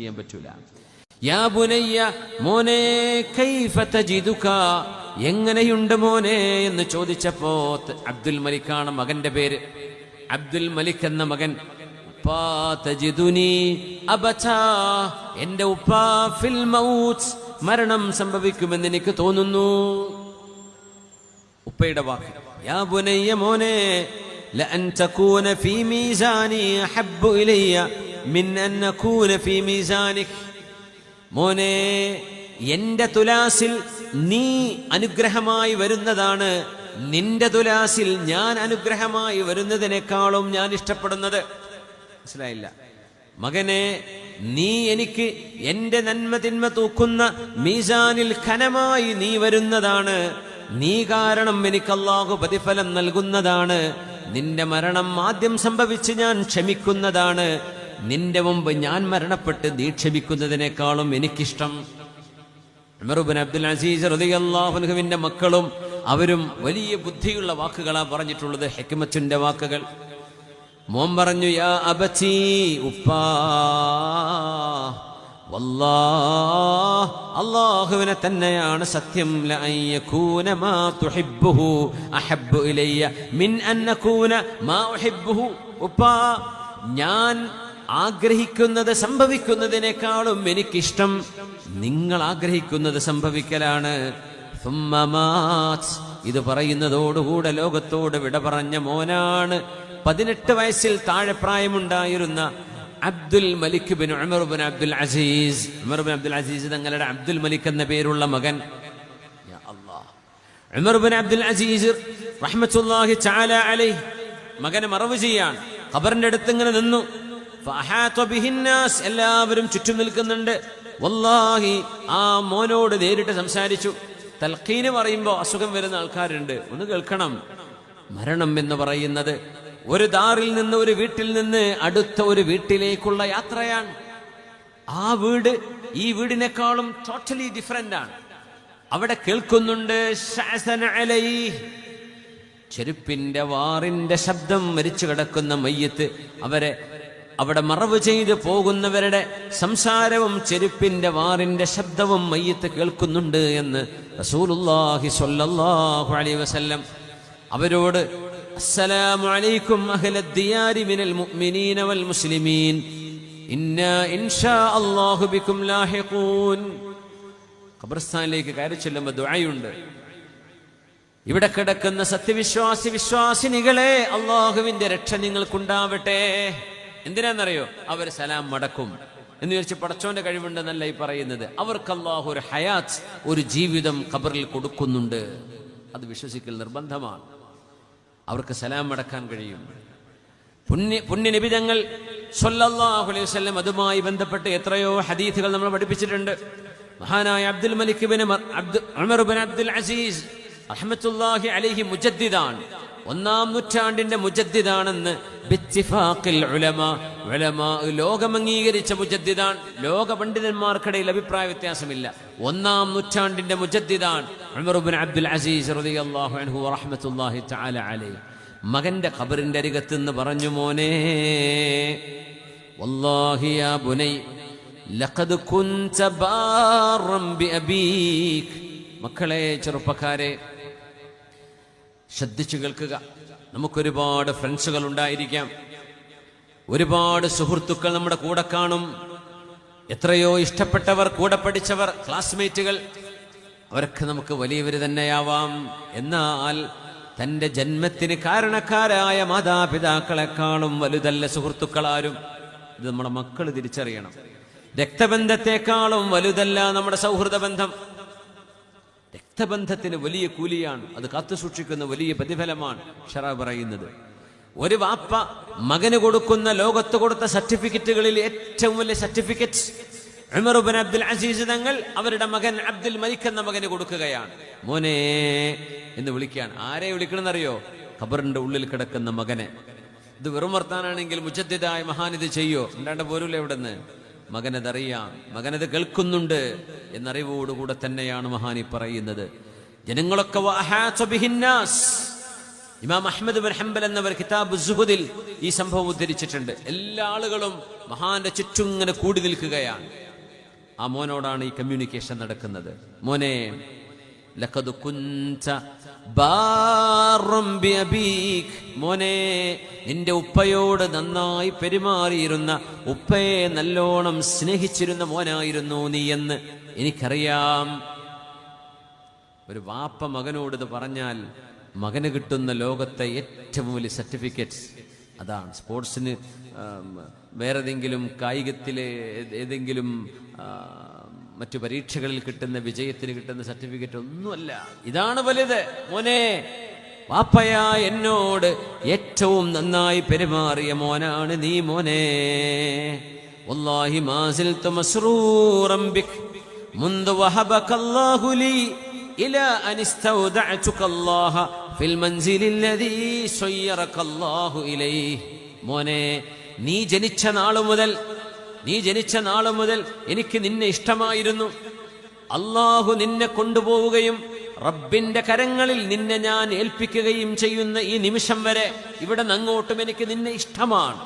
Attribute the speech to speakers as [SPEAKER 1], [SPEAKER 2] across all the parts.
[SPEAKER 1] ചെയ്യാൻ പറ്റൂല. യാ ബുനയ്യ, മോനെ, കൈഫ തജിദുക, എങ്ങനെയുണ്ട് മോനെ എന്ന് ചോദിച്ചപ്പോ അബ്ദുൽ മലിക്കാണ് മകന്റെ പേര്. അബ്ദുൽ മലിക് എന്ന മകൻ, ഉപ്പാ തജിദുനി അബതാ, എന്റെ ഉപ്പാ ഫിൽ മൗത്ത്, മരണം സംഭവിക്കുമെന്ന് എനിക്ക് തോന്നുന്നു. ഉപ്പയുടെ വാക്ക്. യാ ബുനയ്യ, മോനെ, ലഅൻ തകൂന ഫീ മീസാനി അഹബ്ബു ഇലയ്യ മിൻ അൻ നകൂന ഫീ മീസാനിക്. മോനെ, എന്റെ തുലാസിൽ നീ അനുഗ്രഹമായി വരുന്നതാണ് നിന്റെ തുലാസിൽ ഞാൻ അനുഗ്രഹമായി വരുന്നതിനേക്കാളും ഞാൻ ഇഷ്ടപ്പെടുന്നത്. മനസ്സിലായില്ല? മകനെ, നീ എനിക്ക് എന്റെ നന്മ തിന്മ തൂക്കുന്ന മീസാനിൽ ഖനമായി നീ വരുന്നതാണ്. നീ കാരണം എനിക്ക് അല്ലാഹു പ്രതിഫലം നൽകുന്നതാണ്. നിന്റെ മരണം ആദ്യം സംഭവിച്ച് ഞാൻ ക്ഷമിക്കുന്നതാണ്. നിന്റെ മുമ്പ് ഞാൻ മരണപ്പെട്ട് നീ ക്ഷമിക്കുന്നതിനേക്കാളും എനിക്കിഷ്ടം. ഉമർ ഇബ്നു അബ്ദുൽ അസീസ് റളിയല്ലാഹു അൻഹുവിന്റെ മക്കളും അവരും വലിയ ബുദ്ധിയുള്ള വാക്കുകളാ പറഞ്ഞിട്ടുള്ളത്, ഹിക്മത്തിന്റെ വാക്കുകൾ. മോൻ പറഞ്ഞു, യാ അബതി, ഉപ്പാ, വല്ലാഹ്, അല്ലാഹുവിനെ തന്നെയാണ് സത്യം, ലഅൻ യകൂന മാ തുഹിബ്ബുഹു അഹബ്ബു ഇലയ്യ മിൻ അൻ നകൂന മാ ഉഹിബ്ബുഹു. ഉപ്പാ, ഞാൻ ആഗ്രഹിക്കുന്നത് സംഭവിക്കുന്നതിനേക്കാളും എനിക്കിഷ്ടം നിങ്ങൾ ആഗ്രഹിക്കുന്നത് സംഭവിക്കലാണ്. ഇത് പറയുന്നതോടുകൂടെ ലോകത്തോട് വിട പറഞ്ഞ മോനാണ് 18 വയസ്സിൽ താഴെ പ്രായമുണ്ടായിരുന്ന Abdul Malik bin Umar bin Abdul Aziz. Umar bin Abdul Aziz തങ്ങളുടെ അബ്ദുൽ മലിക് എന്ന പേരുള്ള മകൻ. യാ അല്ലാഹ്, ഉമർ ബിൻ അബ്ദുൽ അസീസ് റഹ്മത്തുള്ളാഹി തആല അലൈഹി മകനെ മറവ് ചെയ്യാൻ ഖബറിന്റെ അടുത്ത് ഇങ്ങനെ നിന്നു. എല്ലാവരും ചുറ്റും നിൽക്കുന്നുണ്ട്. വല്ലാഹി, ആ മോനോട് നേരിട്ട് സംസാരിച്ചു. തൽഖീന് പറയുമ്പോ അസുഖം വരുന്ന ആൾക്കാരുണ്ട്, ഒന്ന് കേൾക്കണം. മരണം എന്ന് പറയുന്നത് ഒരു ദാറിൽ നിന്ന്, ഒരു വീട്ടിൽ നിന്ന് അടുത്ത ഒരു വീട്ടിലേക്കുള്ള യാത്രയാണ്. ആ വീട് ഈ വീടിനേക്കാളും ടോട്ടലി ഡിഫറന്റ് ആണ്. അവിടെ കേൾക്കുന്നുണ്ട് ചെരുപ്പിന്റെ വാറിന്റെ ശബ്ദം. മരിച്ചു കിടക്കുന്ന മയ്യത്ത്, അവരെ അവിടെ മറവ് ചെയ്ത് പോകുന്നവരുടെ സംസാരവും ചെരുപ്പിന്റെ വാറിന്റെ ശബ്ദവും മയ്യത്ത് കേൾക്കുന്നുണ്ട് എന്ന് റസൂലുള്ളാഹി സ്വല്ലല്ലാഹു അലൈഹി വസല്ലം അവരോട്, അസ്സലാമു അലൈക്കും അഹ്ലദ് ദിയാരി മിനൽ മുഅ്മിനീന വൽ മുസ്ലിമീൻ, ഇന്നാ ഇൻഷാ അല്ലാഹു ബിക്കും ലാഹിഖൂൻ. ഖബർസ്ഥാനിലേക്ക് കയറി ചെല്ലുമ്പോൾ ദുആയുണ്ട്. ഇവിടെ കിടക്കുന്ന വിശ്വാസിനികളെ, അല്ലാഹുവിന്റെ രക്ഷ നിങ്ങൾക്കുണ്ടാവട്ടെ. എന്തിനാണെന്നറിയോ? അവർ സലാം മടക്കും എന്ന് വിചാരിച്ച് പടച്ചോന്റെ കഴിവുണ്ടെന്നല്ല ഈ പറയുന്നത്. അവർക്ക് അല്ലാഹു ഒരു ഹയാത്ത്, ഒരു ജീവിതം ഖബറിൽ കൊടുക്കുന്നുണ്ട്. അത് വിശ്വസിക്കൽ നിർബന്ധമാണ്. അവർക്ക് സലാം മടക്കാൻ കഴിയും. പുണ്യ നബി തങ്ങൾ സ്വല്ലല്ലാഹു അലൈഹി വസല്ലം അതുമായി ബന്ധപ്പെട്ട് എത്രയോ ഹദീസുകൾ നമ്മൾ പഠിപ്പിച്ചിട്ടുണ്ട്. മഹാനായ Abdul Malik bin Umar bin Abdul Aziz റഹ്മത്തുള്ളാഹി അലൈഹി മുജദ്ദിദാണ്, 1-ാം നൂറ്റാണ്ടിന്റെ മുജദ്ദിദാണെന്ന് ബിത്തിഫാഖിൽ ഉലമാ ലോകം അംഗീകരിച്ച മുജദ്ദിദാൻ. ലോക പണ്ഡിതന്മാർക്കിടയിൽ അഭിപ്രായ വ്യത്യാസമില്ല. 1-ാം നൂറ്റാണ്ടിന്റെ മുജദ്ദിദാൻ ഉമർ ഇബ്നു അബ്ദുൽ അസീസ് റളിയല്ലാഹു അൻഹു റഹ്മത്തുള്ളാഹി തആല അലൈഹി മകന്റെ ഖബറിന്റെ അരികത്ത് നിന്ന് പറഞ്ഞു, മോനെ, വല്ലാഹി യാ ബുനൈ ലഖദ് കുൻത ബാറൻ ബിഅബീക്. മക്കളെ, ചെറുപ്പക്കാരെ, ശ്രദ്ധിച്ചു കേൾക്കുക. നമുക്കൊരുപാട് ഫ്രണ്ട്സുകൾ ഉണ്ടായിരിക്കാം, ഒരുപാട് സുഹൃത്തുക്കൾ നമ്മുടെ കൂടെ കാണും, എത്രയോ ഇഷ്ടപ്പെട്ടവർ, കൂടെ പഠിച്ചവർ, ക്ലാസ്മേറ്റുകൾ, അവരൊക്കെ നമുക്ക് വലിയവർ തന്നെയാവാം. എന്നാൽ തൻ്റെ ജന്മത്തിന് കാരണക്കാരായ മാതാപിതാക്കളെക്കാളും വലുതല്ല സുഹൃത്തുക്കളാരും. ഇത് നമ്മുടെ മക്കൾ തിരിച്ചറിയണം. രക്തബന്ധത്തെക്കാളും വലുതല്ല നമ്മുടെ സൗഹൃദ ബന്ധം. രക്തബന്ധത്തിന് വലിയ കൂലിയാണ്, അത് കാത്തു സൂക്ഷിക്കുന്ന വലിയ പ്രതിഫലമാണ് ശറഅ പറയുന്നത്. ഒരു വാപ്പ മകന് കൊടുക്കുന്ന, ലോകത്ത് കൊടുത്ത സർട്ടിഫിക്കറ്റുകളിൽ ഏറ്റവും വലിയ സർട്ടിഫിക്കറ്റ് ഉമർ ഇബ്നു അബ്ദുൽ അസീസ് തങ്ങൾ അവരുടെ മകൻ അബ്ദുൽ മലിക് എന്ന മകന് കൊടുക്കുകയാണ്. മോനെ എന്ന് വിളിക്കുകയാണ്. ആരെ വിളിക്കണമെന്നറിയോ? ഖബറിന്റെ ഉള്ളിൽ കിടക്കുന്ന മകനെ. ഇത് വെറും വർത്താനാണെങ്കിൽ മുജദ്ദിദായ മഹാൻ ഇത് ചെയ്യോ? ഉണ്ടാണ്ട് പോരൂല. എവിടെന്ന് മകനതറിയാം, മകനത് കേൾക്കുന്നുണ്ട് എന്നറിവോടുകൂടെ തന്നെയാണ് മഹാനി പറയുന്നത്. ജനങ്ങളൊക്കെ ഇമാം അഹ്മദ് ബിൻ ഹംബൽ എന്നവർ കിതാബ് സുഹുദിൽ ഈ സംഭവം ഉദ്ധരിച്ചിട്ടുണ്ട്. എല്ലാ ആളുകളും മഹാന്റെ ചുറ്റും ഇങ്ങനെ കൂടി നിൽക്കുകയാണ്. ആ മോനോടാണ് ഈ കമ്മ്യൂണിക്കേഷൻ നടക്കുന്നത്. മോനെ, ലഖദ് കുൻത ബാറൻ ബിഅബീക്, മോനെ നിന്റെ ഉപ്പയോട് നന്നായി പെരുമാറിയിരുന്ന, ഉപ്പയെ നല്ലോണം സ്നേഹിച്ചിരുന്ന മോനായിരുന്നു നീ എന്ന് എനിക്കറിയാം. ഒരു വാപ്പ മകനോട് ഇത് പറഞ്ഞാൽ മകന് കിട്ടുന്ന ലോകത്തെ ഏറ്റവും വലിയ സർട്ടിഫിക്കറ്റ്സ് അതാണ്. സ്പോർട്സിന് വേറെതെങ്കിലും കായികത്തിലെ ഏതെങ്കിലും മറ്റു പരീക്ഷകളിൽ കിട്ടുന്ന വിജയത്തിന് കിട്ടുന്ന സർട്ടിഫിക്കറ്റ് ഒന്നുമല്ല. ഇതാണ് വലുത്. മോനെ, വാപ്പയാ എന്നോട് ഏറ്റവും നന്നായി പെരുമാറിയ മോനാണ് നീ മോനെ. വല്ലാഹി മാ സിൽതു മസ്റൂറൻ ബിക് മുൻദു വഹബക അല്ലാഹു ലീ ഇലാ അൻ ഇസ്തൗദഅതുക അല്ലാഹ ഫിൽ മൻസിലിൽ ലദീ സയ്യറക അല്ലാഹു ഇലൈഹി. മോനെ, നീ ജനിച്ച നാളു മുതൽ എനിക്ക് നിന്നെ ഇഷ്ടമായിരുന്നു. അല്ലാഹു നിന്നെ കൊണ്ടുപോവുകയും റബ്ബിന്റെ കരങ്ങളിൽ നിന്നെ ഞാൻ ഏൽപ്പിക്കുകയും ചെയ്യുന്ന ഈ നിമിഷം വരെ ഇവിടെ അങ്ങോട്ടും എനിക്ക് നിന്നെ ഇഷ്ടമാണ്.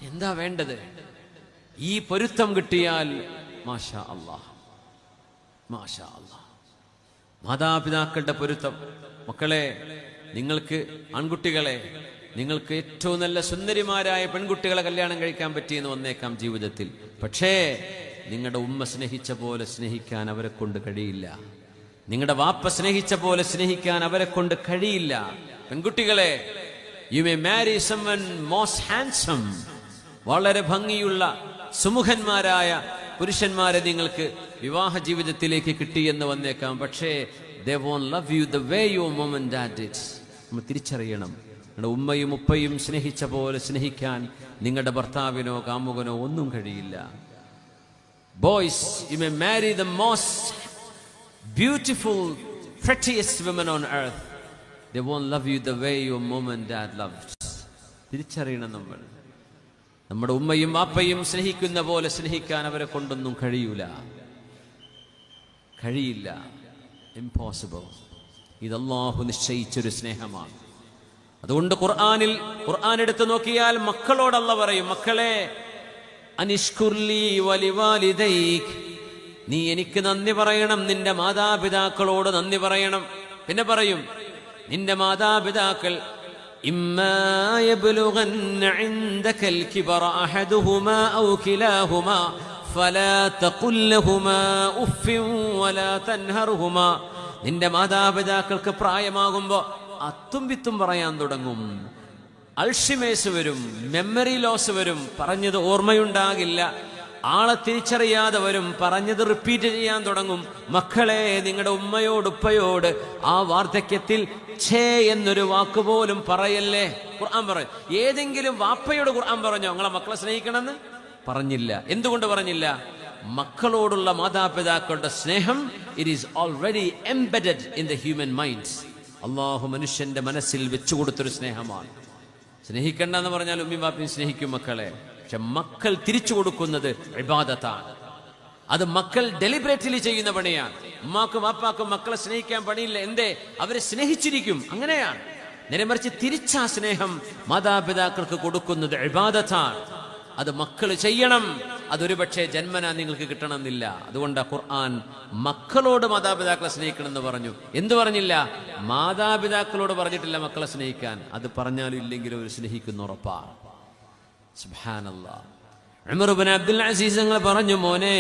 [SPEAKER 1] എന്താ വേണ്ടത്? ഈ പൊരുത്തം കിട്ടിയാൽ മാഷാ അല്ലാഹ്, മാഷാ അല്ലാഹ്. മാതാപിതാക്കളുടെ പൊരുത്തം. മക്കളെ, നിങ്ങൾക്ക് ആൺകുട്ടികളെ, നിങ്ങൾക്ക് ഏറ്റവും നല്ല സുന്ദരിമാരായ പെൺകുട്ടികളെ കല്യാണം കഴിക്കാൻ പറ്റിയെന്ന് വന്നേക്കാം ജീവിതത്തിൽ. പക്ഷേ നിങ്ങളുടെ ഉമ്മ സ്നേഹിച്ച പോലെ സ്നേഹിക്കാൻ അവരെ കൊണ്ട് കഴിയില്ല. നിങ്ങളുടെ വാപ്പ സ്നേഹിച്ച പോലെ സ്നേഹിക്കാൻ അവരെ കൊണ്ട് കഴിയില്ല. പെൺകുട്ടികളെ, you may marry someone most handsome, വളരെ ഭംഗിയുള്ള സുമുഖന്മാരായ പുരുഷന്മാരെ നിങ്ങൾക്ക് വിവാഹ ജീവിതത്തിലേക്ക് കിട്ടിയെന്ന് വന്നേക്കാം. പക്ഷേ they won't love you the way your mom and dad did. നമ്മൾ തിരിച്ചറിയണം, നിങ്ങളുടെ ഉമ്മയും ഉപ്പയും സ്നേഹിച്ച പോലെ സ്നേഹിക്കാൻ നിങ്ങളുടെ ഭർത്താവിനോ കാമുകനോ ഒന്നും കഴിയില്ല. Boys, you may marry the most beautiful, prettiest women on earth. They won't love you the way your mom and dad loved. തിരിച്ചറിയണം നമ്മൾ. നമ്മുടെ ഉമ്മയും വാപ്പയും സ്നേഹിക്കുന്ന പോലെ സ്നേഹിക്കാൻ അവരെ കൊണ്ടൊന്നും കഴിയില്ല. ഇംപോസിബിൾ. ഇത് അല്ലാഹു നിശ്ചയിച്ചൊരു സ്നേഹമാണ്. അതുകൊണ്ട് ഖുർആൻ എടുത്തു നോക്കിയാൽ മക്കളോട് അല്ലാഹു പറയും, മക്കളെ, അനിഷ്കുർലി വലിവാലിദൈക്, നീ എനിക്ക് നന്ദി പറയണം, നിന്റെ മാതാപിതാക്കളോട് നന്ദി പറയണം. പിന്നെ പറയും, നിന്റെ മാതാപിതാക്കൾ ഇമ്മാ യബ്ലുഗന്ന ഇൻദകൽ കിബറ അഹദുഹുമാ ഔ കിലാഹുമാ ഫലാ തഖുൽ ലഹുമാ ഉഫ്ഫിൻ വലാ തൻഹർഹുമാ. നിന്റെ മാതാപിതാക്കൾക്ക് പ്രായമാകുമ്പോൾ അത്തും വിത്തും പറയാൻ തുടങ്ങും, അൾഷിമേഴ്സ് വരും, മെമ്മറി ലോസ് വരും, പറഞ്ഞത് ഓർമ്മയുണ്ടാകില്ല, ആളെ തിരിച്ചറിയാതെ വരും, പറഞ്ഞത് റിപ്പീറ്റ് ചെയ്യാൻ തുടങ്ങും. മക്കളെ, നിങ്ങളുടെ ഉമ്മയോട് ഉപ്പയോട് ആ വാർദ്ധക്യത്തിൽ ഛേ എന്നൊരു വാക്കുപോലും പറയല്ലേ. ഖുർആൻ പറയും. ഏതെങ്കിലും വാപ്പയോട് ഖുർആൻ പറഞ്ഞോ നിങ്ങളെ മക്കളെ സ്നേഹിക്കണമെന്ന്? പറഞ്ഞില്ല. എന്തുകൊണ്ട് പറഞ്ഞില്ല? മക്കളോടുള്ള മാതാപിതാക്കളുടെ സ്നേഹം it is already embedded in the human minds. അള്ളാഹു മനുഷ്യന്റെ മനസ്സിൽ വെച്ചുകൊടുത്തൊരു സ്നേഹമാണ്. സ്നേഹിക്കണ്ട എന്ന് പറഞ്ഞാൽ ഉമ്മയും വാപ്പയും സ്നേഹിക്കും മക്കളെ. പക്ഷെ മക്കൾ തിരിച്ചു കൊടുക്കുന്നത് ഇബാദത്താണ്. അത് മക്കൾ ഡെലിബറേറ്റ്ലി ചെയ്യുന്ന പണിയാണ്. ഉമ്മാക്കും വാപ്പാക്കും മക്കളെ സ്നേഹിക്കാൻ പണിയില്ല. എന്തേ? അവരെ സ്നേഹിച്ചിരിക്കും, അങ്ങനെയാണ്. നേരെ മറിച്ച് തിരിച്ചാ സ്നേഹം മാതാപിതാക്കൾക്ക് കൊടുക്കുന്നത് ഇബാദത്താണ്. അത് മക്കൾ ചെയ്യണം. അതൊരു പക്ഷേ ജന്മനാ നിങ്ങൾക്ക് കിട്ടണമെന്നില്ല. അതുകൊണ്ട് ഖുർആൻ മക്കളോട് മാതാപിതാക്കളെ സ്നേഹിക്കണം എന്ന് പറഞ്ഞു. എന്തു പറഞ്ഞില്ല? മാതാപിതാക്കളോട് പറഞ്ഞിട്ടില്ല മക്കളെ സ്നേഹിക്കാൻ. അത് പറഞ്ഞാലും ഇല്ലെങ്കിലും അവർ സ്നേഹിക്കുന്ന ഉറപ്പാണ്. സുബ്ഹാനല്ലാഹ്. ഉമർ ഇബ്നു അബ്ദുൽ അസീസ് തങ്ങൾ പറഞ്ഞു, മോനെ,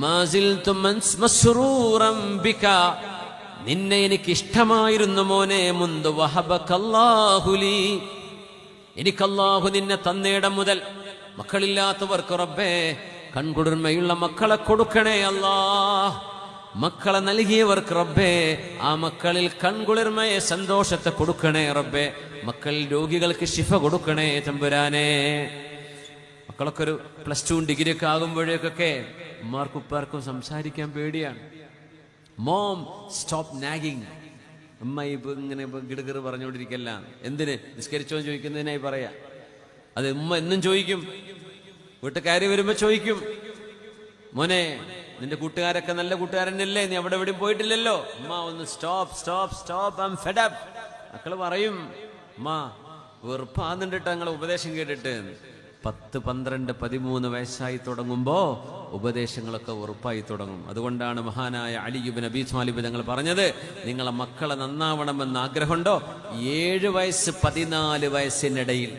[SPEAKER 1] മാസിൽതു മസ്റൂറൻ ബിക, നിന്നെ എനിക്ക് ഇഷ്ടമായിരുന്നു മോനെ, മുൻദു വഹബകല്ലാഹു ലീ, എനിക്ക് അല്ലാഹു നിന്നെ തന്നേടം മുതൽ. മക്കളില്ലാത്തവർക്ക് റബ്ബേ കൺകുളിർമയുള്ള മക്കളെ കൊടുക്കണേ അല്ലാ. മക്കളെ നൽകിയവർക്ക് റബ്ബേ ആ മക്കളിൽ കൺകുളിർമയെ, സന്തോഷത്തെ കൊടുക്കണേ റബ്ബേ. മക്കൾ രോഗികൾക്ക് ശിഫ കൊടുക്കണേ തമ്പുരാനെ. മക്കളൊക്കെ ഒരു +2 ഡിഗ്രി ഒക്കെ ആകുമ്പോഴേക്കൊക്കെ ഉമ്മാർക്കും ഉപ്പാർക്കും സംസാരിക്കാൻ പേടിയാണ്. Mom stop nagging. അമ്മ ഇപ്പൊ ഇങ്ങനെ ഗിടുകിറ് പറഞ്ഞുകൊണ്ടിരിക്കല്ല. എന്തിന്? നിസ്കരിച്ചോ ചോദിക്കുന്നതിനായി പറയാ. അത് ഉമ്മ എന്നും ചോദിക്കും. വീട്ടിൽ കയറി വരുമ്പോ ചോദിക്കും, മോനെ, നിന്റെ കൂട്ടുകാരൊക്കെ നല്ല കൂട്ടുകാരനല്ലേ? നീ അവിടെ എവിടെയും പോയിട്ടില്ലല്ലോ. ഉമ്മ ഒന്ന് stop stop stop, I am fed up, മക്കള് പറയും മാ വെറുപ്പാന്നിട്ട് ഞങ്ങളെ ഉപദേശം കേട്ടിട്ട്. 10, 12, 13 വയസ്സായി തുടങ്ങുമ്പോ ഉപദേശങ്ങളൊക്കെ ഉറപ്പായി തുടങ്ങും. അതുകൊണ്ടാണ് മഹാനായ അലി ഇബ്നു അബീ ത്വാലിബ് തങ്ങൾ പറഞ്ഞത്, നിങ്ങളെ മക്കളെ നന്നാവണമെന്ന് ആഗ്രഹമുണ്ടോ 7 വയസ്സ് 14 വയസ്സിനിടയിൽ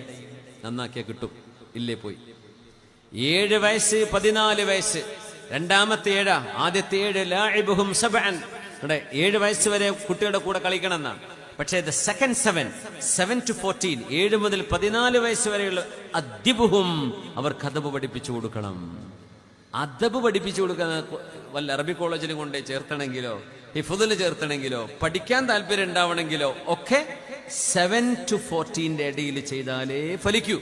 [SPEAKER 1] നന്നാക്കിയാൽ കിട്ടും. ഇല്ലേ പോയി 7 വയസ്സ് 14 വയസ്സ്, രണ്ടാമത്തെ 7, ആദ്യത്തെ 7 ലാഇബുഹും സബ്അൻ, 7 വയസ്സ് വരെ കുട്ടികളുടെ കൂടെ കളിക്കണം എന്നാണ്. പക്ഷേ the second 7 to 14, 7 മുതൽ 14 വയസ്സ് വരെയുള്ള അദ്ദിബുഹും, അവർക്ക് അദബ് പഠിപ്പിച്ചു കൊടുക്കണം. അദബ് പഠിപ്പിച്ചു കൊടുക്കുന്ന വല്ല അറബി കോളേജിലും കൊണ്ടേ ചേർത്തണമെങ്കിലോ ഹിഫ്ദിൽ ചേർത്തണമെങ്കിലോ പഠിക്കാൻ താല്പര്യം ഉണ്ടാവണമെങ്കിലോ ഒക്കെ 7 to 14 ഇടയിൽ ചെയ്താലേ ഫലിക്കൂ.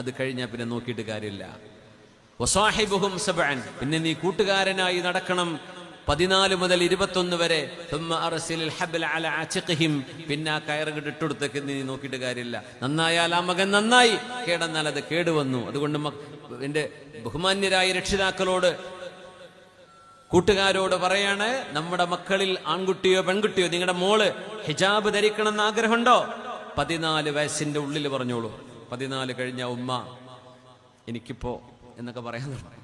[SPEAKER 1] അത് കഴിഞ്ഞാൽ പിന്നെ നോക്കിയിട്ട് കാര്യമില്ല. വസാഹിബുഹും സബ്അൻ, പിന്നെ നീ കൂട്ടുകാരനായി നടക്കണം 14 മുതൽ 21 വരെ. പിന്നെ ആ കയറുകിട്ട് ഇട്ടുകൊടുത്തേക്ക് നീ നോക്കിയിട്ട് കാര്യമില്ല. നന്നായാൽ ആ മകൻ നന്നായി, കേടെന്നാൽ അത് കേടുവന്നു. അതുകൊണ്ട് എന്റെ ബഹുമാന്യരായ രക്ഷിതാക്കളോട്, കൂട്ടുകാരോട് പറയാണ്, നമ്മുടെ മക്കളിൽ ആൺകുട്ടിയോ പെൺകുട്ടിയോ നിങ്ങളുടെ മോള് ഹിജാബ് ധരിക്കണം എന്ന് ആഗ്രഹമുണ്ടോ 14 വയസ്സിന്റെ ഉള്ളിൽ പറഞ്ഞോളൂ. 14 കഴിഞ്ഞ ഉമ്മ എനിക്കിപ്പോ എന്നൊക്കെ പറയാൻ തുടങ്ങി.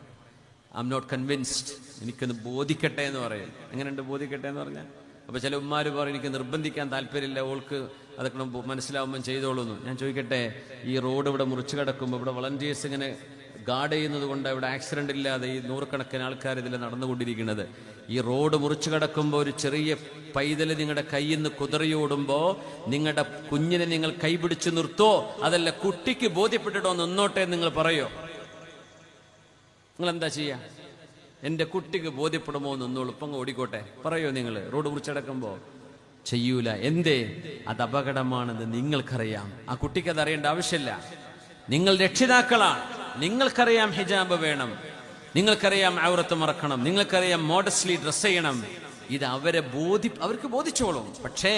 [SPEAKER 1] ഐ എം നോട്ട് കൺവിൻസ്ഡ്, എനിക്കൊന്ന് ബോധിക്കട്ടെ എന്ന് പറയും. എങ്ങനെയുണ്ട് ബോധിക്കട്ടെ എന്ന് പറഞ്ഞാൽ? അപ്പൊ ചില ഉമ്മാര് പറയും എനിക്ക് നിർബന്ധിക്കാൻ താല്പര്യമില്ല, ഓൾക്ക് അതൊക്കെ മനസ്സിലാവുമ്പം ചെയ്തോളൂന്ന്. ഞാൻ ചോദിക്കട്ടെ, ഈ റോഡ് ഇവിടെ മുറിച്ചു കിടക്കുമ്പോൾ ഇവിടെ വളണ്ടിയേഴ്സ് ഇങ്ങനെ ഗാർഡ് ചെയ്യുന്നത് കൊണ്ട് ഇവിടെ ആക്സിഡന്റ് ഇല്ലാതെ ഈ നൂറുകണക്കിന് ആൾക്കാർ ഇതിൽ നടന്നുകൊണ്ടിരിക്കുന്നത്. ഈ റോഡ് മുറിച്ചു കിടക്കുമ്പോൾ ഒരു ചെറിയ പൈതൽ നിങ്ങളുടെ കയ്യിൽ നിന്ന് കുതറിയോടുമ്പോ നിങ്ങളുടെ കുഞ്ഞിനെ നിങ്ങൾ കൈപിടിച്ച് നിർത്തോ, അതല്ല കുട്ടിക്ക് ബോധ്യപ്പെട്ടിട്ടോ നിന്നോട്ടെ നിങ്ങൾ പറയോ? നിങ്ങൾ എന്താ ചെയ്യാ? എന്റെ കുട്ടിക്ക് ബോധ്യപ്പെടുമോ എന്നൊന്നോളൂ, ഇപ്പം ഓടിക്കോട്ടെ പറയോ നിങ്ങൾ? റോഡ് മുറിച്ചടക്കുമ്പോ ചെയ്യൂല. എന്തേ? അത് അപകടമാണെന്ന് നിങ്ങൾക്കറിയാം. ആ കുട്ടിക്ക് അത് അറിയേണ്ട ആവശ്യമില്ല. നിങ്ങൾ രക്ഷിതാക്കളാണ്, നിങ്ങൾക്കറിയാം ഹിജാബ് വേണം, നിങ്ങൾക്കറിയാം ഔറത്ത് മറക്കണം, നിങ്ങൾക്കറിയാം മോഡസ്റ്റ്ലി ഡ്രസ് ചെയ്യണം. ഇത് അവർക്ക് ബോധിച്ചോളും. പക്ഷേ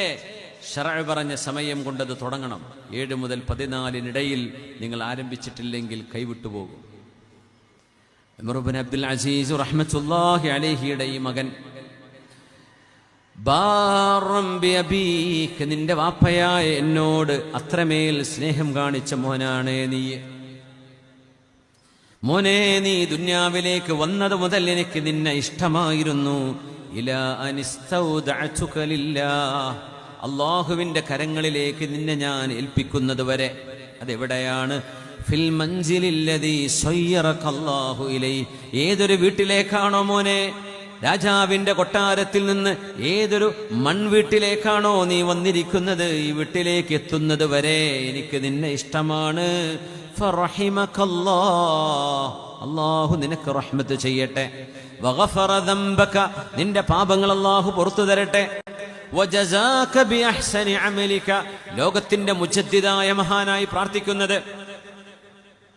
[SPEAKER 1] ശറഅ് പറഞ്ഞ സമയം കൊണ്ടത് തുടങ്ങണം. 7 മുതൽ 14 നിങ്ങൾ ആരംഭിച്ചിട്ടില്ലെങ്കിൽ കൈവിട്ടുപോകും. ഉമർ ഇബ്നു അബ്ദുൽ അസീസ് റഹ്മത്തുള്ളാഹി അലൈഹിയുടെ ഈ മകൻ, ബാറം ബി അബീക, നിന്റെ വാപ്പയായ എന്നോട് അത്രമേൽ സ്നേഹം കാണിച്ച മോനാണ് നീ. മോനെ, നീ ദുന്യാവിലേക്ക് വന്നത് മുതൽ എനിക്ക് നിന്നെ ഇഷ്ടമായിരുന്നു. ഇലാ അനിസ്തൗദഅതുക ലില്ലാഹ്, അല്ലാഹുവിന്റെ കരങ്ങളിലേക്ക് നിന്നെ ഞാൻ ഏൽപ്പിക്കുന്നത് വരെ. അതെവിടെയാണ്? ഫിൽ മൻസിലില്ലദീ സയ്യറകല്ലാഹു ഇലൈഹി, ഏതൊരു വീട്ടിലേക്കാണോ മോനെ രാജാവിന്റെ കൊട്ടാരത്തിൽ നിന്ന് ഏതൊരു മൺവീട്ടിലേക്കാണോ നീ വന്നിരിക്കുന്നത്, ഈ വീട്ടിലേക്ക് എത്തുന്നത് വരെ എനിക്ക് നിന്നെ ഇഷ്ടമാണ്. ഫറഹിമകല്ലാഹ്, അല്ലാഹു നിനക്ക് റഹ്മത്ത് ചെയ്യട്ടെ. വഗഫറ ദംബക, നിന്റെ പാപങ്ങൾ അല്ലാഹു പുറത്തു തരട്ടെ. വജസാക ബിഅഹ്സനി അമലിക, ലോകത്തിന്റെ മുജദ്ദിദായ മഹാനായി പ്രാർത്ഥിക്കുന്നത്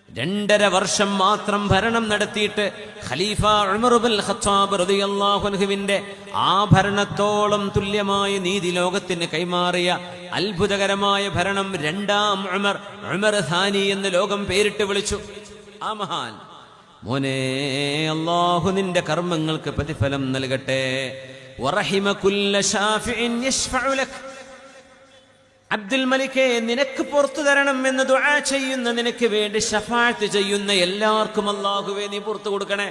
[SPEAKER 1] 2.5 വർഷം മാത്രം ഭരണം നടത്തിയിട്ട് ഖലീഫ ഉമർ ഇബ്നുൽ ഖത്താബ് റളിയല്ലാഹു അൻഹുവിന്റെ ആ ഭരണത്തോളം തുല്യമായ നീതി ലോകത്തിന് കൈമാറിയ അത്ഭുതകരമായ ഭരണം 2ാം ഉമർ ഥാനി എന്ന് ലോകം പേരിട്ട് വിളിച്ചു. ആ മഹാൻ മോനെ, അല്ലാഹു നിന്റെ കർമ്മങ്ങൾക്ക് പ്രതിഫലം നൽകട്ടെ. വറഹിമ കുല്ല ശാഫിഇൻ യശ്ഫഉ ലക്, അബ്ദുൽ മലിക്കെ നിനക്ക് പുറത്തു തരണം എന്ന് ദുആ ചെയ്യുന്ന, നിനക്ക് വേണ്ടി ശഫാഅത്ത് ചെയ്യുന്ന എല്ലാവർക്കും അല്ലാഹുവേ നീ പുറത്തു കൊടുക്കണേ.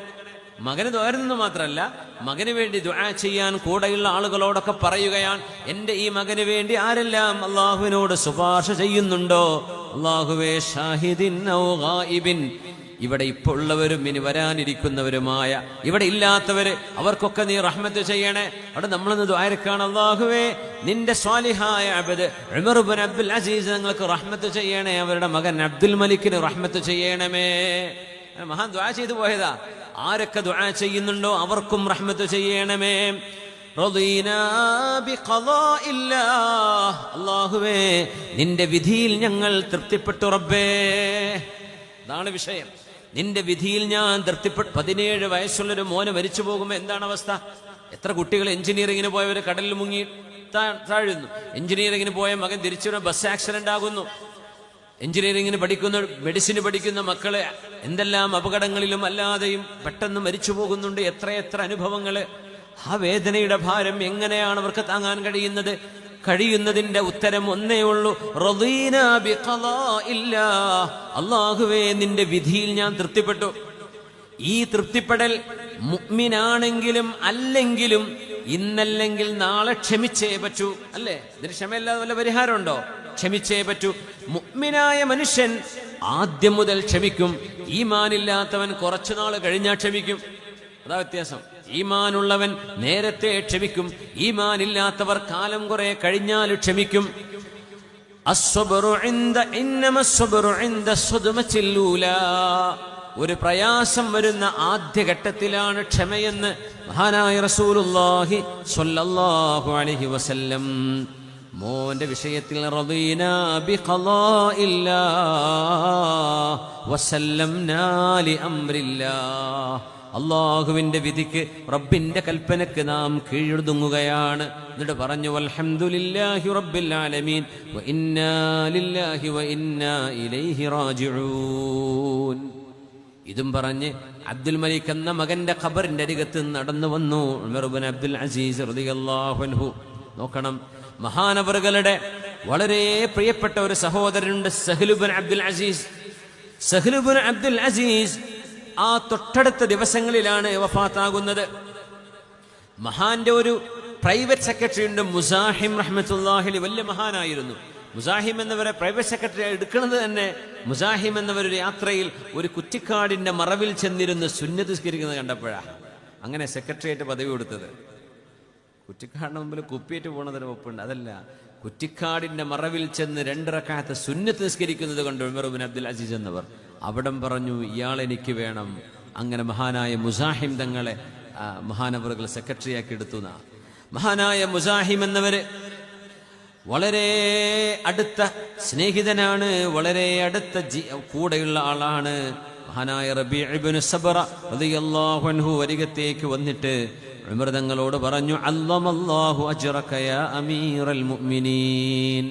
[SPEAKER 1] മകന് ദ്വാരുന്നത് മാത്രമല്ല, മകന് വേണ്ടി ദുആ ചെയ്യാൻ കൂടെയുള്ള ആളുകളോടൊക്കെ പറയുകയാണ്, എന്റെ ഈ മകന് വേണ്ടി ആരെല്ലാം അല്ലാഹുവിനോട് ശുപാർശ ചെയ്യുന്നുണ്ടോ, അല്ലാഹുവേ ഷാഹിദിൻ ഔ ഗായിബിൻ, ഇവിടെ ഇപ്പോൾ ഉള്ളവരും ഇനി വരാനിരിക്കുന്നവരുമായ, ഇവിടെ ഇല്ലാത്തവര്, അവർക്കൊക്കെ നീ റഹ്മത്ത് ചെയ്യണേ. അവിടെ നമ്മളൊന്ന് ദുആരക്കാണ്, അല്ലാഹുവേ നിന്റെ സ്വാലിഹായ അബ്ദ് ഉമർ ഇബ്നു അബ്ദുൽ അസീസ് നിങ്ങൾക്ക് റഹ്മത്ത് ചെയ്യണേ, അവരുടെ മകൻ അബ്ദുൽ മലിക്കിന് റഹ്മത്ത് ചെയ്യണമേ. മഹാൻ ദുആ ചെയ്തു പോയതാ. ആരൊക്കെ ദുആ ചെയ്യുന്നുണ്ടോ അവർക്കും റഹ്മത്ത് ചെയ്യണമേ. റളീനാ ബിഖളാഇല്ലാഹ്, അല്ലാഹുവേ നിന്റെ വിധിയിൽ ഞങ്ങൾ തൃപ്തിപ്പെട്ടു റബ്ബേ. അതാണ് വിഷയം. നിന്റെ വിധിയിൽ ഞാൻ തൃപ്തിപ്പെട്ടു. 17 വയസ്സുള്ളൊരു മോന് മരിച്ചു പോകുമ്പോൾ എന്താണ് അവസ്ഥ? എത്ര കുട്ടികൾ എഞ്ചിനീയറിംഗിന് പോയവർ കടലിൽ മുങ്ങി താഴുന്നു. എഞ്ചിനീയറിംഗിന് പോയ മകൻ തിരിച്ചു ബസ് ആക്സിഡന്റ് ആകുന്നു. എഞ്ചിനീയറിംഗിന് പഠിക്കുന്ന, മെഡിസിന് പഠിക്കുന്ന മക്കളെ എന്തെല്ലാം അപകടങ്ങളിലും അല്ലാതെയും പെട്ടെന്ന് മരിച്ചു പോകുന്നുണ്ട്. എത്രയെത്ര അനുഭവങ്ങള്. ആ വേദനയുടെ ഭാരം എങ്ങനെയാണ് അവർക്ക് താങ്ങാൻ കഴിയുന്നത്? കഴിയുന്നതിന്റെ ഉത്തരം ഒന്നേ ഉള്ളൂ, റദീന ബിഖളാഇല്ലാ, അല്ലാഹുവേ നിന്റെ വിധിയിൽ ഞാൻ തൃപ്തിപ്പെട്ടു. ഈ തൃപ്തിപ്പെടൽ മുഅ്മിനാണെങ്കിലും അല്ലെങ്കിലും ഇന്നല്ലെങ്കിൽ നാളെ ക്ഷമിച്ചേ പറ്റൂ, അല്ലേ? ഇതിന് ക്ഷമയില്ലാതെ വല്ല പരിഹാരമുണ്ടോ? ക്ഷമിച്ചേ പറ്റൂ. മുഅ്മിനായ മനുഷ്യൻ ആദ്യം മുതൽ ക്ഷമിക്കും. ഈമാനില്ലാത്തവൻ കുറച്ചുനാൾ കഴിഞ്ഞാൽ ക്ഷമിക്കും. അതാ വ്യത്യാസം. ഈമാനുള്ളവൻ നേരത്തെ ക്ഷമിക്കും, ഈമാനില്ലാത്തവർ കാലം കുറെ കഴിഞ്ഞാൽ ക്ഷമിക്കും. ഒരു പ്രയാസം വരുന്ന ആദ്യഘട്ടത്തിലാണ് ക്ഷമയെന്ന് മഹാനായ റസൂലുള്ളാഹി സ്വല്ലല്ലാഹു അലൈഹി വസല്ലം മോന്റെ വിഷയത്തിൽ റദീനാ ബിഖളാഇല്ലാ വസല്ലംനാ ലിഅംരില്ലാ, അല്ലാഹുവിന്റെ വിധിക്ക്, റബ്ബിന്റെ കൽപ്പനക്ക് നാം കീഴൊതുങ്ങുകയാണ്. എന്നിട്ട് പറഞ്ഞു വൽഹംദുലില്ലാഹി റബ്ബിൽ ആലമീൻ വ ഇന്നാ ലില്ലാഹി വ ഇന്നാ ഇലൈഹി റാജിഊൻ. ഇതും പറഞ്ഞ് അബ്ദുൽ മലിക് എന്ന മകന്റെ ഖബറിന്റെ അരികത്ത് നടന്നു വന്നു ഉമർ ഇബ്നു അബ്ദുൽ അസീസ് റളിയല്ലാഹു അൻഹു. നോക്കണം, മഹാനവറുകളുടെ വളരെ പ്രിയപ്പെട്ട ഒരു സഹോദരനുണ്ട്, സഹ്ലു ഇബ്നു അബ്ദുൽ അസീസ്. സഹ്ലു ഇബ്നു അബ്ദുൽ അസീസ് ആ തൊട്ടടുത്ത ദിവസങ്ങളിലാണ് വഫാത്താകുന്നത്. മഹാന്റെ ഒരു പ്രൈവറ്റ് സെക്രട്ടറി ഉണ്ട്, മുസാഹിം റഹ്മത്തുള്ളാഹി അലൈഹി. വലിയ മഹാനായിരുന്നു. മുസാഹിം എന്നവരെ പ്രൈവറ്റ് സെക്രട്ടറി എടുക്കുന്നത് തന്നെ, മുസാഹിം എന്നവരൊരു യാത്രയിൽ ഒരു കുറ്റിക്കാടിന്റെ മറവിൽ ചെന്നിരുന്ന് സുന്നത്ത് നിസ്കരിക്കുന്നത് കണ്ടപ്പോഴാണ് അങ്ങനെ സെക്രട്ടറിയായിട്ട് പദവി കൊടുത്തത്. കുറ്റിക്കാടിന് മുമ്പിൽ കുപ്പിയേറ്റ് പോണതിന് ഒപ്പുണ്ട്, അതല്ല, കുറ്റിക്കാടിന്റെ മറവിൽ ചെന്ന് 2 റക്അത്ത് സുന്നത്ത് നിസ്കരിക്കുന്നത് കണ്ടു ഉമർ ഇബ്നു അബ്ദുൽ അസീസ് എന്നവർ. അവിടം പറഞ്ഞു, ഇയാളെനിക്ക് വേണം. അങ്ങനെ മഹാനായ മുസാഹിം തങ്ങളെ മഹാനവറുകൾ സെക്രട്ടറിയാക്കി എടുത്തു. മഹാനായ മുസാഹിം എന്നവര് വളരെ അടുത്ത സ്നേഹിതനാണ്, വളരെ അടുത്ത കൂടെയുള്ള ആളാണ്. മഹാനായ റബീഉ ഇബ്നു സബ്റ റളിയല്ലാഹു അൻഹു അരികത്തേക്ക് വന്നിട്ട് ഉമർ തങ്ങളോട് പറഞ്ഞു, അല്ലമല്ലാഹു അജ്റക യാ അമീറൽ മുഅ്മിനീൻ.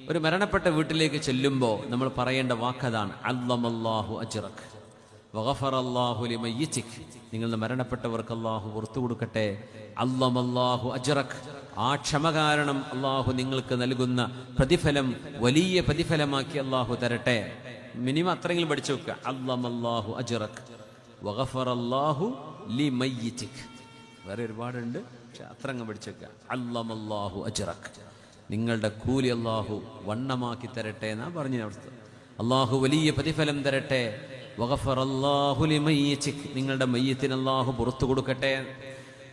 [SPEAKER 1] ഒരു മരണപ്പെട്ട വീട്ടിലേക്ക് ചെല്ലുമ്പോൾ നമ്മൾ പറയേണ്ട വാക്കതാണ്, അല്ലമല്ലാഹു അജ്റക വഗഫറല്ലാഹു ലിമയ്യിതിക്. നിങ്ങളുടെ മരണപ്പെട്ടവർക്ക് അല്ലാഹു പുറത്തു കൊടുക്കട്ടെ. അല്ലമല്ലാഹു അജ്റക, ആ ക്ഷമ കാരണം അല്ലാഹു നിങ്ങൾക്ക് നൽകുന്ന പ്രതിഫലം വലിയ പ്രതിഫലമാക്കി അല്ലാഹു തരട്ടെ. മിനിമം അത്രയെങ്കിലും പഠിച്ചു വെക്കുക. അല്ലമല്ലാഹു അജ്റക വഗഫറല്ലാഹു ലിമയ്യിതിക്. വേറെ ഒരുപാടുണ്ട്, പക്ഷെ അത്ര അങ്ങ് പഠിച്ചു വെക്കുക. അല്ലമല്ലാഹു അജ്റക, നിങ്ങളുടെ കൂലി അല്ലാഹു വണ്ണമാക്കി തരട്ടെ എന്നാ പറഞ്ഞ അവസ്ഥ. അല്ലാഹു വലിയ പ്രതിഫലം തരട്ടെ. വഗഫറല്ലാഹു ലിമയ്യിതിക്, നിങ്ങളുടെ മയ്യിത്തിന് അല്ലാഹു പുറത്തു കൊടുക്കട്ടെ.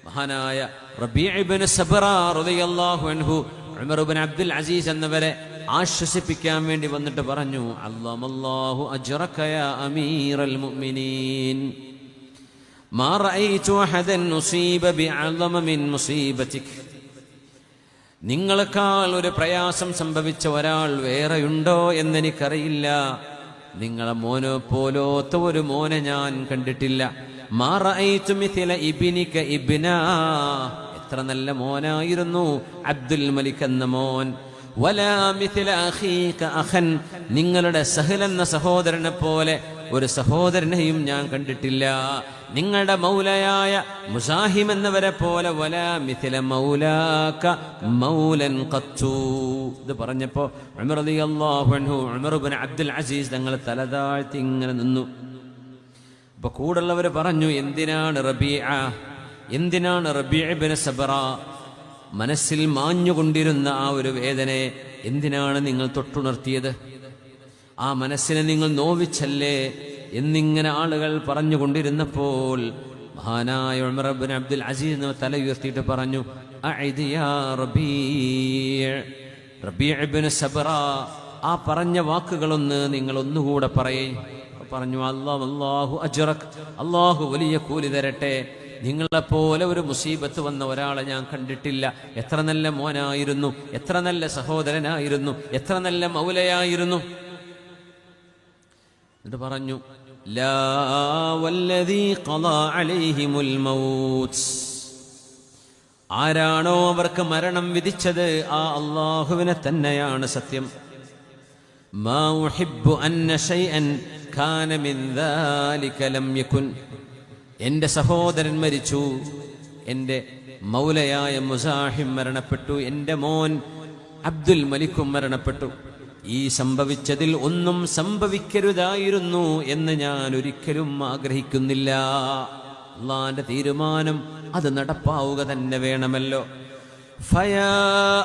[SPEAKER 1] മഹാനായ റബീഉ ഇബ്നു സബ്റ റളിയല്ലാഹു അൻഹു ഉമർ ഇബ്നു അബ്ദുൽ അസീസ് എന്നവരെ ആശ്വസിപ്പിക്കാൻ വേണ്ടി വന്നിട്ട് പറഞ്ഞു, അല്ലമല്ലാഹു അജ്റക യാ അമീറൽ മുഅ്മിനീൻ, മാ റഅയ്തു അഹദൻ ഉസീബ ബിഅളമ മിൻ മുസീബതിക്. നിങ്ങളെക്കാൾ ഒരു പ്രയാസം സംഭവിച്ച ഒരാൾ വേറെയുണ്ടോ എന്നെനിക്കറിയില്ല. നിങ്ങളെ മോനെ പോലോത്ത ഒരു മോനെ ഞാൻ കണ്ടിട്ടില്ല. മാ റഅയ്തു മിഥല ഇബ്നിക ഇബ്നാ, എത്ര നല്ല മോനായിരുന്നു അബ്ദുൽ മലിക് എന്ന മോൻ. വലാ മിഥല അഖീക അഖൻ, നിങ്ങളുടെ സഹൽ എന്ന സഹോദരനെ പോലെ ഒരു സഹോദരനെയും ഞാൻ കണ്ടിട്ടില്ല. നിങ്ങളുടെ മൗലയായ മുസാഹിം എന്നവരെ പോലെ വലാ മിഥല മൗലാക മൗലൻ ഖത്തു. ഇത് പറഞ്ഞപ്പോൾ ഉമർ റളിയല്ലാഹു അൻഹു ഉമർ ഇബ്നു അബ്ദുൽ അസീസ് തങ്ങൾ തലതാഴ്ത്തി ഇങ്ങനെ നിന്നു. അപ്പൊ കൂടുള്ളവർ പറഞ്ഞു, എന്തിനാണ് റബീഉ ഇബ്നു സബ്റ മനസ്സിൽ മാഞ്ഞുകൊണ്ടിരുന്ന ആ ഒരു വേദനയെ എന്തിനാണ് നിങ്ങൾ തൊട്ടുണർത്തിയത്? ആ മനസ്സിനെ നിങ്ങൾ നോവിച്ചല്ലേ എന്നിങ്ങനെ ആളുകൾ പറഞ്ഞുകൊണ്ടിരുന്നപ്പോൾ മഹാനായ ഉമർ ഇബ്നു അബ്ദുൽ അസീസ് തല ഉയർത്തിയിട്ട് പറഞ്ഞു, അഇദ് യാ റബീഉ ഇബ്നു സബ്റ, ആ പറഞ്ഞ വാക്കുകളൊന്ന് നിങ്ങൾ ഒന്നുകൂടെ പറയേ. പറഞ്ഞു, അല്ലാഹു അജ്റക, അല്ലാഹു വലിയ കൂലി തരട്ടെ. നിങ്ങളെപ്പോലെ ഒരു മുസീബത്ത് വന്ന ഒരാളെ ഞാൻ കണ്ടിട്ടില്ല. എത്ര നല്ല മോനായിരുന്നു, എത്ര നല്ല സഹോദരനായിരുന്നു, എത്ര നല്ല മൗലയായിരുന്നു. എന്നിട്ട് പറഞ്ഞു, ലാ വല്ലദീ ഖളാ അലൈഹിമുൽ മൗത്ത്, ആരാണോ അവർക്ക് മരണം വിധിച്ചത് ആ അല്ലാഹുവിനെ തന്നെയാണ് സത്യം. മാ ഉഹിബ്ബു അന്ന ശൈഅൻ കാന മിൻ ദാലിക ലം യകുൻ. എൻ്റെ സഹോദരൻ മരിച്ചു, എൻ്റെ മൗലയായ മുസാഹിം മരണപ്പെട്ടു, എൻ്റെ മോൻ അബ്ദുൽ മലിക്കും മരണപ്പെട്ടു. ഈ സംഭവിച്ചതിൽ ഒന്നും സംഭവിക്കരുതായിരുന്നു എന്ന് ഞാൻ ഒരിക്കലും ആഗ്രഹിക്കുന്നില്ല. അള്ളാന്റെ തീരുമാനം അത് നടപ്പാവുക തന്നെ വേണമല്ലോ. ഫയാ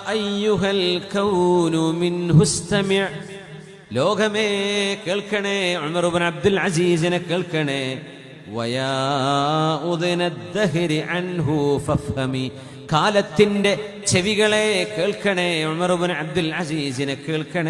[SPEAKER 1] അയ്യുഹൽ കൗനു മിൻഹു ഇസ്തമി', ലോകമേ കേൾക്കണേ, ഉമർ ഇബ്നു അബ്ദുൽ അസീസിനെ കേൾക്കണേ. വയാ ഉദ്നദ്ദഹരി അൻഹു ഫഫ്ഹമി, കാലത്തിന്റെ ചെവികളെ കേൾക്കണേ, ഉമർ ഇബ്നു അബ്ദുൽ അസീസിനെ കേൾക്കണേ.